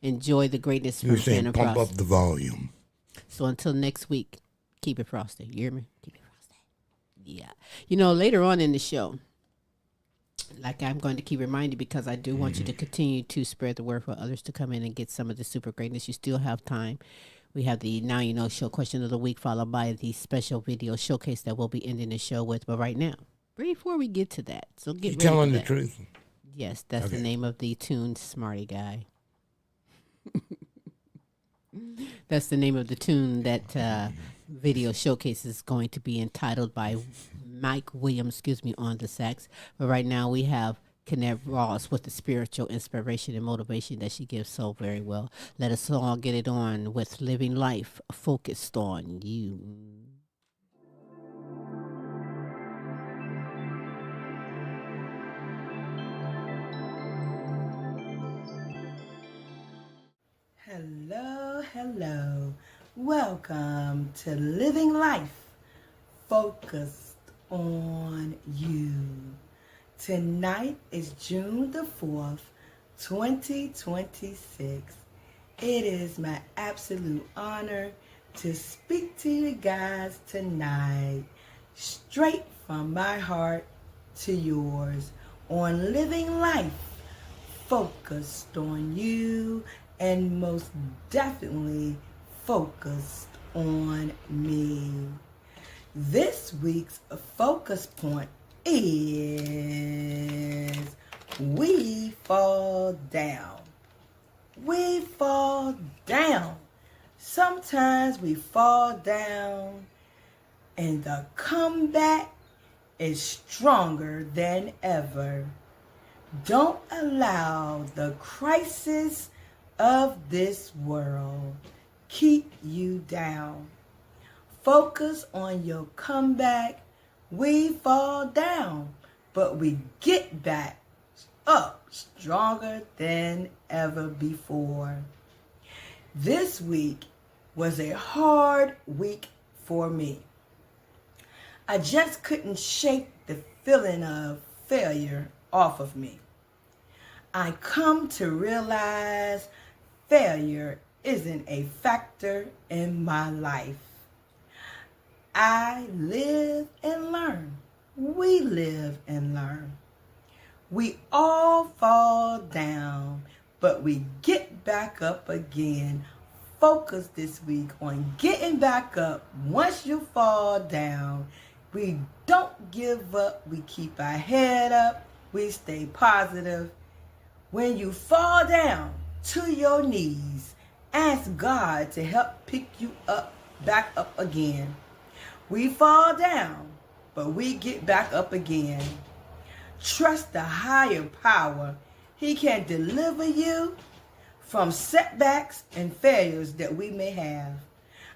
enjoy the greatness You're from saying Fantom pump Frost. up the volume. So until next week, keep it frosty. You hear me? Keep it frosty. Yeah. You know, later on in the show, like I'm going to keep reminding because I do want you to continue to spread the word for others to come in and get some of the super greatness. You still have time. We have the Now You Know Show question of the week, followed by the special video showcase that we'll be ending the show with. But right now, before we get to that, so get You ready telling for the that. truth? Yes, that's the name of the tune, Smarty Guy. That's the name of the tune that video showcase is going to be entitled by Mike Williams, on the sax. But right now we have Kennette Rawls with the spiritual inspiration and motivation that she gives so very well. Let us all get it on with Living Life Focused on You. Hello, hello. Welcome to Living Life Focused on You. Tonight is June the 4th, 2026. It is my absolute honor to speak to you guys tonight, straight from my heart to yours, on Living Life Focused on You, and most definitely focused on me. This week's focus point is we fall down. We fall down. Sometimes we fall down and the comeback is stronger than ever. Don't allow the crisis of this world keep you down. Focus on your comeback. We fall down, but we get back up stronger than ever before. This week was a hard week for me. I just couldn't shake the feeling of failure off of me. I come to realize failure isn't a factor in my life. I live and learn. We live and learn. We all fall down, but we get back up again. Focus this week on getting back up. Once you fall down, we don't give up. We keep our head up. We stay positive. When you fall down to your knees, ask God to help pick you up, back up again. We fall down, but we get back up again. Trust the higher power. He can deliver you from setbacks and failures that we may have.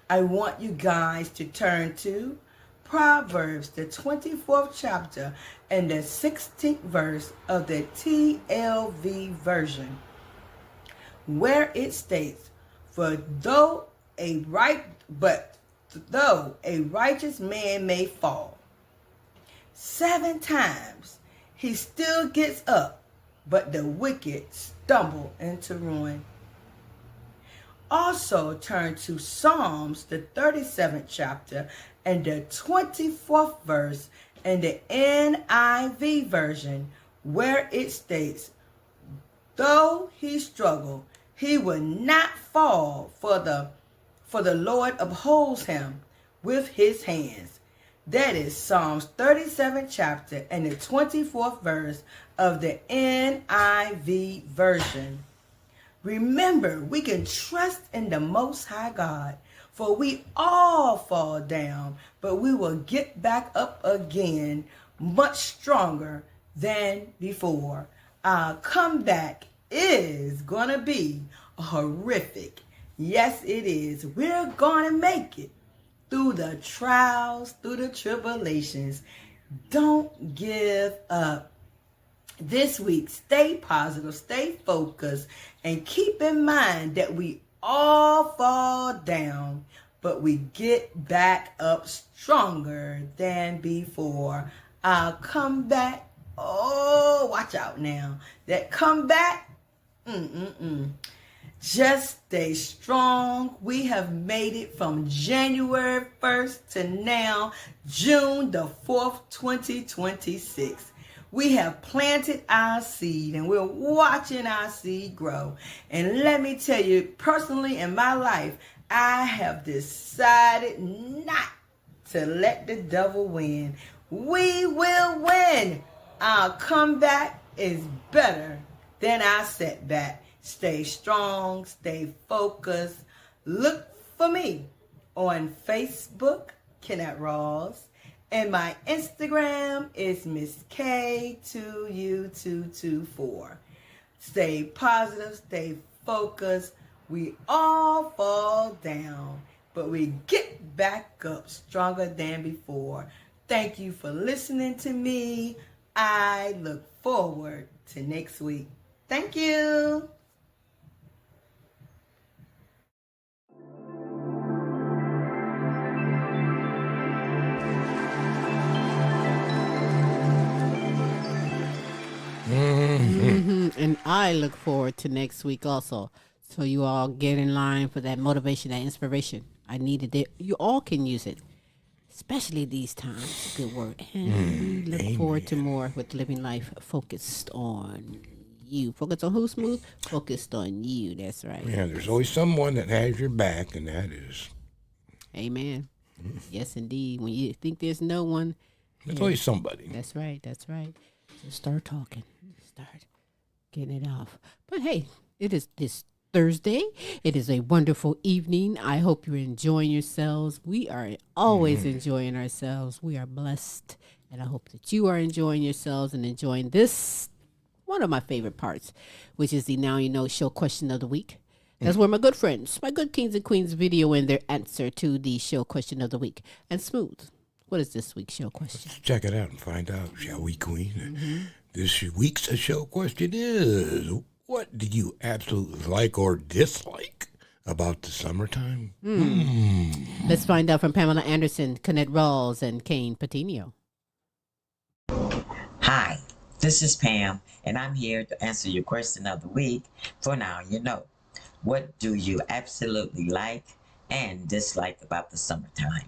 I want you guys to turn to Proverbs, the 24th chapter and the 16th verse of the TLV version, where it states, "For though a righteous man may fall 7 times, he still gets up, but the wicked stumble into ruin." Also turn to Psalms, the 37th chapter and the 24th verse in the NIV version, where it states, "Though he struggle, he will not fall, for the Lord upholds him with his hands." That is Psalms 37th chapter and the 24th verse of the NIV version. Remember, we can trust in the Most High God, for we all fall down, but we will get back up again much stronger than before. Our comeback is going to be horrific. Yes, it is. We're going to make it through the trials, through the tribulations. Don't give up. This week, stay positive, stay focused, and keep in mind that we all fall down, but we get back up stronger than before. I'll come back. Oh, watch out now. That comeback, just stay strong. We have made it from January 1st to now, June the 4th, 2026. We have planted our seed and we're watching our seed grow. And let me tell you, personally in my life, I have decided not to let the devil win. We will win. Our comeback is better than our setback. Stay strong, stay focused. Look for me on Facebook, Kennette Rawls. And my Instagram is Miss K2U224. Stay positive, stay focused. We all fall down, but we get back up stronger than before. Thank you for listening to me. I look forward to next week. Thank you. And I look forward to next week also. So you all get in line for that motivation, that inspiration. I needed it. You all can use it, especially these times. Good word. And we look forward to more with Living Life focused on you. Focused on who, Smooth? Focused on you. That's right. Yeah, there's always someone that has your back, and that is. Amen. Yes, indeed. When you think there's no one, there's always somebody. That's right. That's right. So start talking. Start getting it off. But hey, it is this Thursday. It is a wonderful evening. I hope you're enjoying yourselves. We are always enjoying ourselves. We are blessed. And I hope that you are enjoying yourselves and enjoying this, one of my favorite parts, which is the Now You Know show question of the week. That's where my good friends, my good kings and queens video in their answer to the show question of the week. And Smooth, what is this week's show question? Let's check it out and find out, shall we, Queen? This week's show question is, what do you absolutely like or dislike about the summertime? Let's find out from Pamela Anderson, Kennette Rawls, and Kayne Petiniot. Hi, this is Pam, and I'm here to answer your question of the week for Now You Know. What do you absolutely like and dislike about the summertime?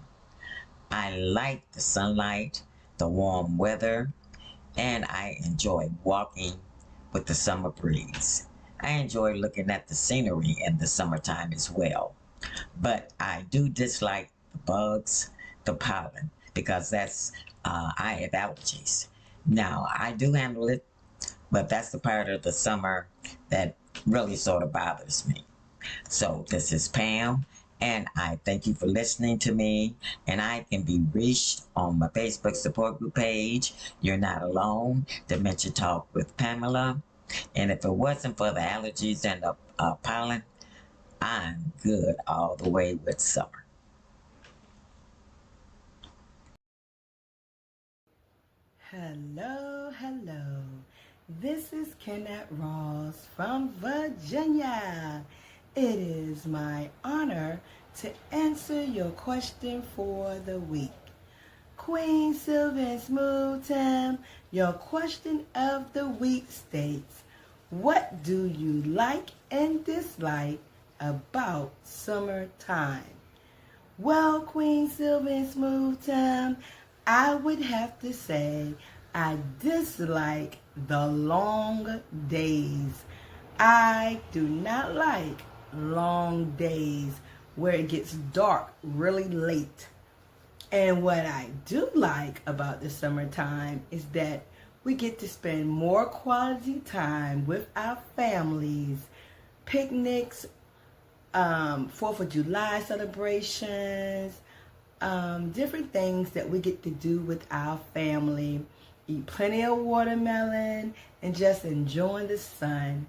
I like the sunlight, the warm weather, and I enjoy walking with the summer breeze. I enjoy looking at the scenery in the summertime as well. But I do dislike the bugs, the pollen, because that's, I have allergies. Now, I do handle it, but that's the part of the summer that really sort of bothers me. So this is Pam, and I thank you for listening to me, and I can be reached on my Facebook support group page, You're Not Alone, Dementia Talk with Pamela. And if it wasn't for the allergies and the pollen, I'm good all the way with summer. Hello, hello. This is Kennette Rawls from Virginia. It is my honor to answer your question for the week. Queen Silvy and Smooth Tim, your question of the week states, what do you like and dislike about summertime? Well, Queen Silvy and Smooth Tim, I would have to say I dislike the long days. I do not like long days where it gets dark really late. And what I do like about the summertime is that we get to spend more quality time with our families, picnics, 4th of July celebrations, different things that we get to do with our family, eat plenty of watermelon, and just enjoying the sun.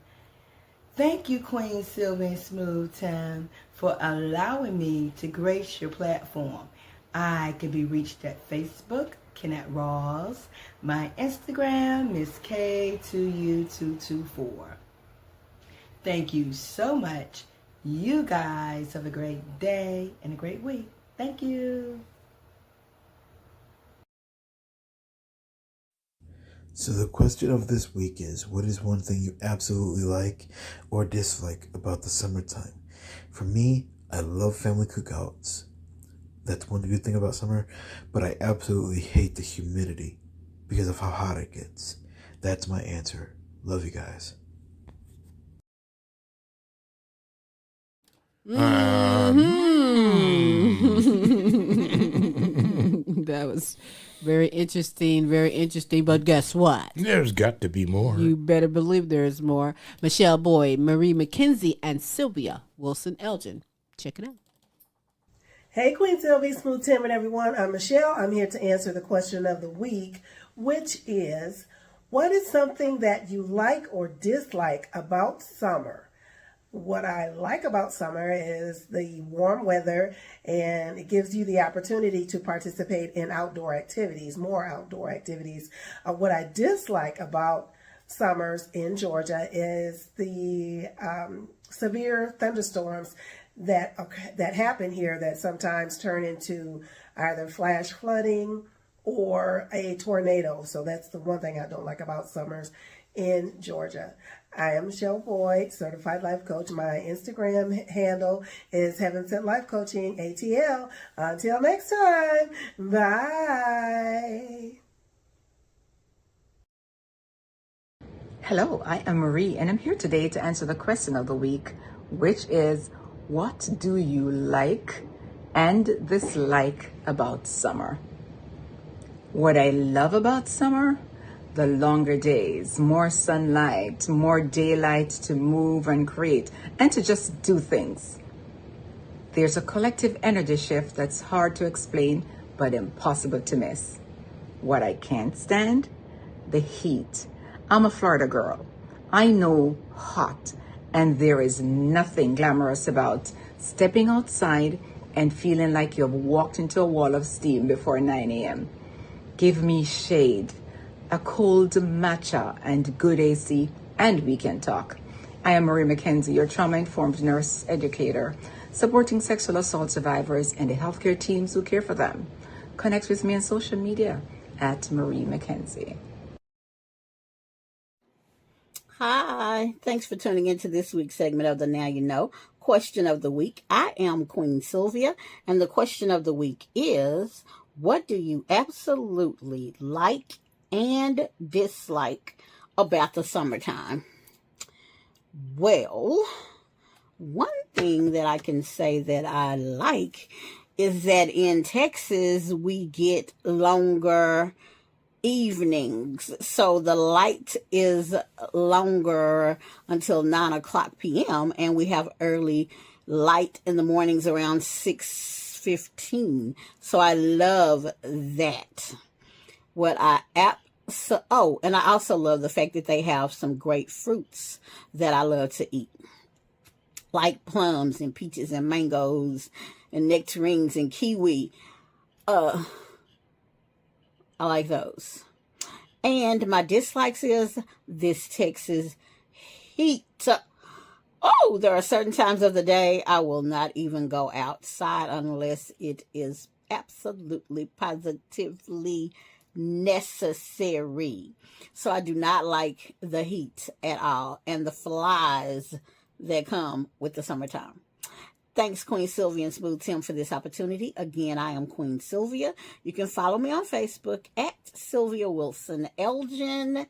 Thank you, Queen Silvy and Smooth Tim, for allowing me to grace your platform. I can be reached at Facebook, Kennette Rawls. My Instagram, Miss K2U224. Thank you so much. You guys have a great day and a great week. Thank you. So the question of this week is, what is one thing you absolutely like or dislike about the summertime? For me, I love family cookouts. That's one good thing about summer, but I absolutely hate the humidity because of how hot it gets. That's my answer. Love you guys. That was very interesting, but guess what? There's got to be more. You better believe there's more. Michele Boyd, Marie McKenzie, and Sylvia Wilson-Elgin. Check it out. Hey, Queen Silvy, Smooth Tim, and everyone. I'm Michele. I'm here to answer the question of the week, which is, what is something that you like or dislike about summer? What I like about summer is the warm weather, and it gives you the opportunity to participate in outdoor activities, more outdoor activities. What I dislike about summers in Georgia is the severe thunderstorms that happen here that sometimes turn into either flash flooding or a tornado. So that's the one thing I don't like about summers in Georgia. I am Michele Boyd, Certified Life Coach. My Instagram handle is Heaven Sent Life Coaching, ATL. Until next time, bye. Hello, I am Marie, and I'm here today to answer the question of the week, which is, what do you like and dislike about summer? What I love about summer? The longer days, more sunlight, more daylight to move and create, and to just do things. There's a collective energy shift that's hard to explain, but impossible to miss. What I can't stand? The heat. I'm a Florida girl. I know hot, and there is nothing glamorous about stepping outside and feeling like you've walked into a wall of steam before 9 a.m. Give me shade, a cold matcha, and good AC, and we can talk. I am Marie McKenzie, your trauma-informed nurse educator, supporting sexual assault survivors and the healthcare teams who care for them. Connect with me on social media at Marie McKenzie. Hi, thanks for tuning into this week's segment of the Now You Know question of the week. I am Queen Sylvia, and the question of the week is, what do you absolutely like and dislike about the summertime? Well, one thing that I can say that I like is that in Texas we get longer evenings, so the light is longer until 9 p.m. and we have early light in the mornings around 6:15. So I love that. And I also love the fact that they have some great fruits that I love to eat, like plums and peaches and mangoes and nectarines and kiwi. I like those. And my dislikes is this Texas heat. Oh, there are certain times of the day I will not even go outside unless it is absolutely, positively necessary. So I do not like the heat at all and the flies that come with the summertime. Thanks, Queen Sylvia and Smooth Tim, for this opportunity. Again, I am Queen Sylvia. You can follow me on Facebook at Sylvia Wilson Elgin,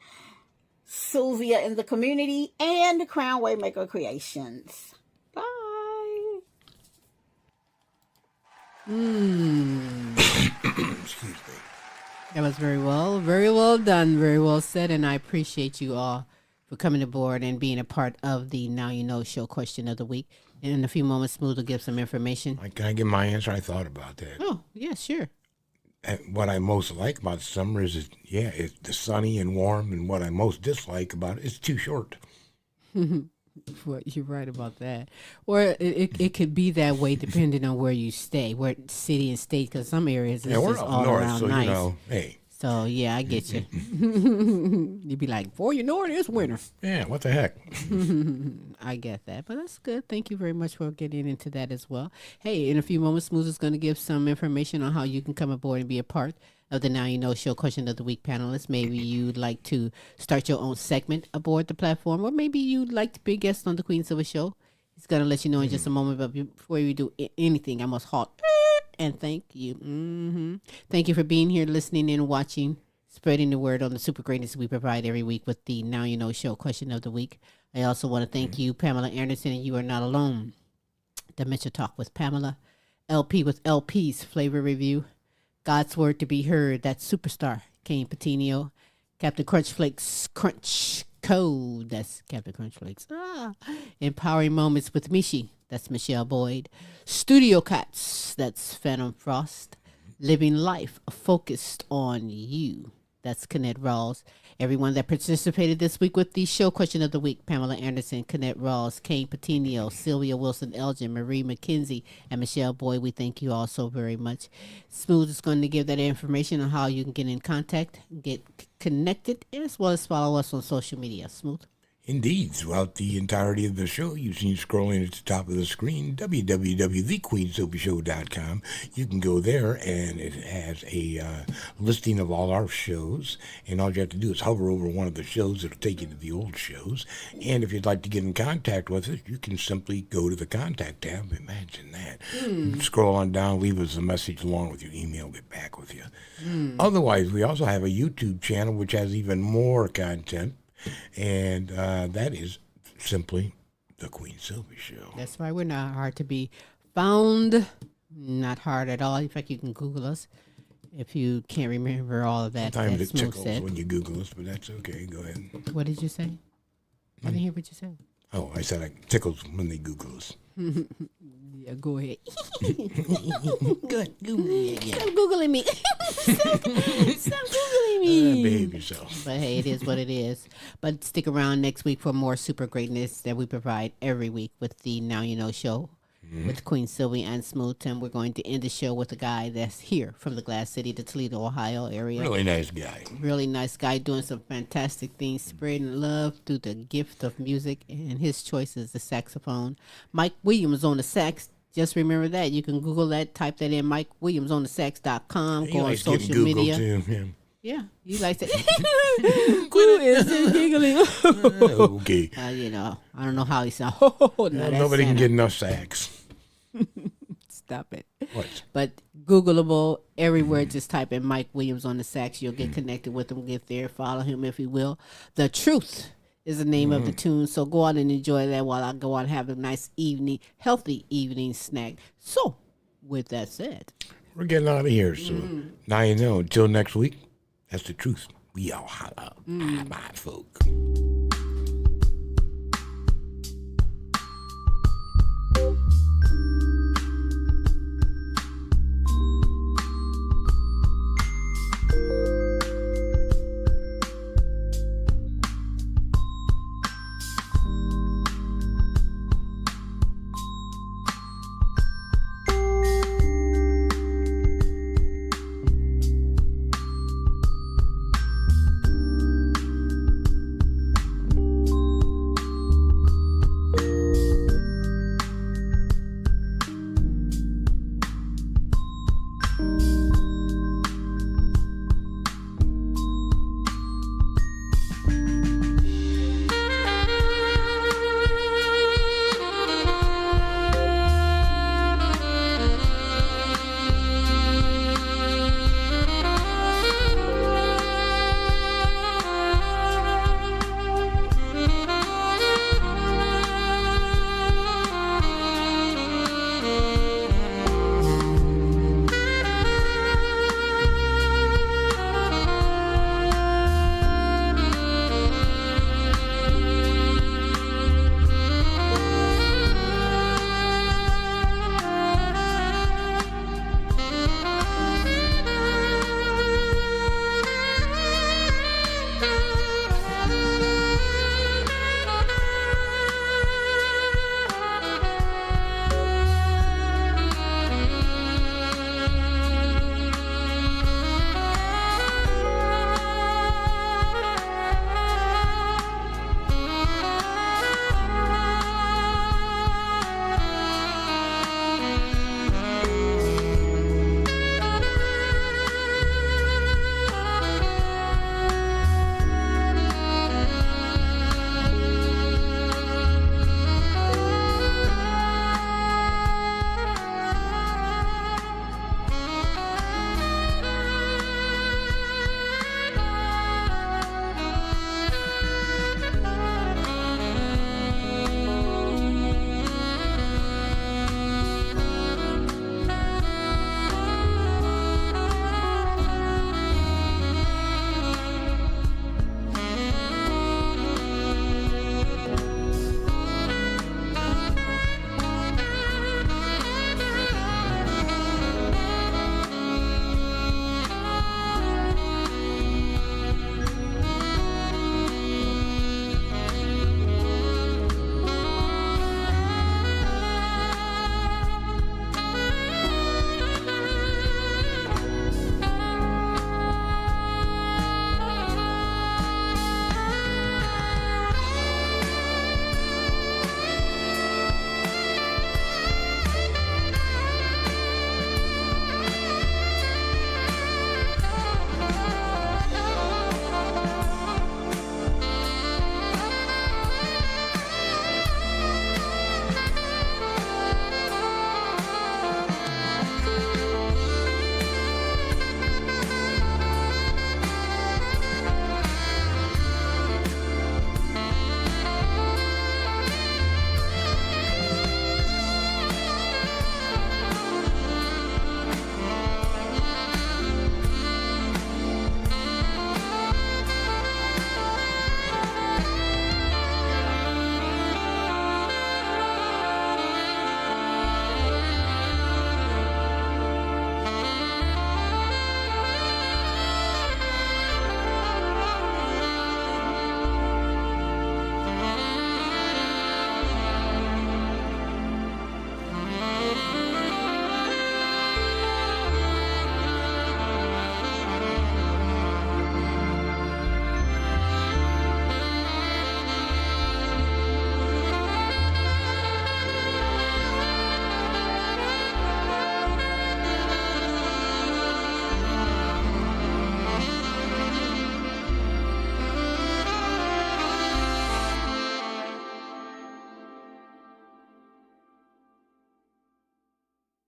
Sylvia in the Community, and Crown Waymaker Creations. Bye. Excuse me. That was very well done, very well said, and I appreciate you all for coming aboard and being a part of the Now You Know show question of the week. In a few moments, Smooth will give some information. Can I give my answer? I thought about that. Oh, yeah, sure. And what I most like about summer is, it's the sunny and warm, and what I most dislike about it is too short. Well, you're right about that. Or it could be that way depending on where you stay, where city and state, because some areas it's we're just up all north, around so nice. hey. So, yeah, I get you. You'd be like, boy, you know it is winter. Yeah, what the heck? I get that. But that's good. Thank you very much for getting into that as well. Hey, in a few moments, Smooth is going to give some information on how you can come aboard and be a part of the Now You Know Show Question of the Week panelists. Maybe you'd like to start your own segment aboard the platform, or maybe you'd like to be a guest on the Queen Silver Show. He's going to let you know in just a moment, but before we do anything, I must halt and thank you. Thank you for being here, listening and watching, spreading the word on the super greatness we provide every week with the Now You Know Show Question of the Week. I also want to thank you, Pamela Anderson, and You Are Not Alone. Dementia Talk with Pamela. LP with LPs Flavor Review. God's Word to Be Heard, that's Superstar, Kayne Petiniot. Kaptain Krunchflakes, Krunch Kove, that's Kaptain Krunchflakes. Empowering Moments with Michi, that's Michele Boyd. Studio Cats, that's Fantom. Living Life Focused on You, that's Kennette Rawls. Everyone that participated this week with the show question of the week: Pamela Anderson, Kennette Rawls, Kayne Petiniot, Sylvia Wilson Elgin, Marie McKenzie, and Michele Boyd. We thank you all so very much. Smooth is going to give that information on how you can get in contact, get connected, as well as follow us on social media. Smooth. Indeed, throughout the entirety of the show, you've seen scrolling at the top of the screen, www.thequeensilvershow.com. You can go there, and it has a listing of all our shows, and all you have to do is hover over one of the shows. It'll take you to the old shows, and if you'd like to get in contact with us, you can simply go to the contact tab. Imagine that. Scroll on down, leave us a message along with your email, we'll get back with you. Otherwise, we also have a YouTube channel, which has even more content. And that is simply the Queen Silvy Show. That's right. We're not hard to be found. Not hard at all. In fact, you can Google us if you can't remember all of that. Sometimes it Smooth tickles said. when you Google us, but that's okay. Go ahead. What did you say? I didn't hear what you said. Oh, I said it tickles when they Google us. Yeah, go ahead. Good. Stop Googling me. Stop Googling me. Behave yourself. But hey, it is what it is. But stick around next week for more super greatness that we provide every week with the Now You Know Show with Queen Silvy and Smooth Tim. We're going to end the show with a guy that's here from the Glass City, the Toledo, Ohio area. Really nice guy. Really nice guy doing some fantastic things, spreading love through the gift of music, and his choice is the saxophone. Mike Williams on the sax. Just remember that. You can Google that, type that in, MikeWilliamsOnTheSax.com, go on social media. Too, yeah, you like that. Who is this giggling? Okay. You know, I don't know how he sounds. Nobody can get enough sax. Stop it. What? But Googleable everywhere. Just type in Mike Williams on the sax. You'll get connected with him. Get there. Follow him if you will. The Truth is the name of the tune. So go out and enjoy that while I go out and have a nice evening, healthy evening snack. So, with that said, we're getting out of here. So now you know. Until next week, that's the truth. We all holla. Bye, folk.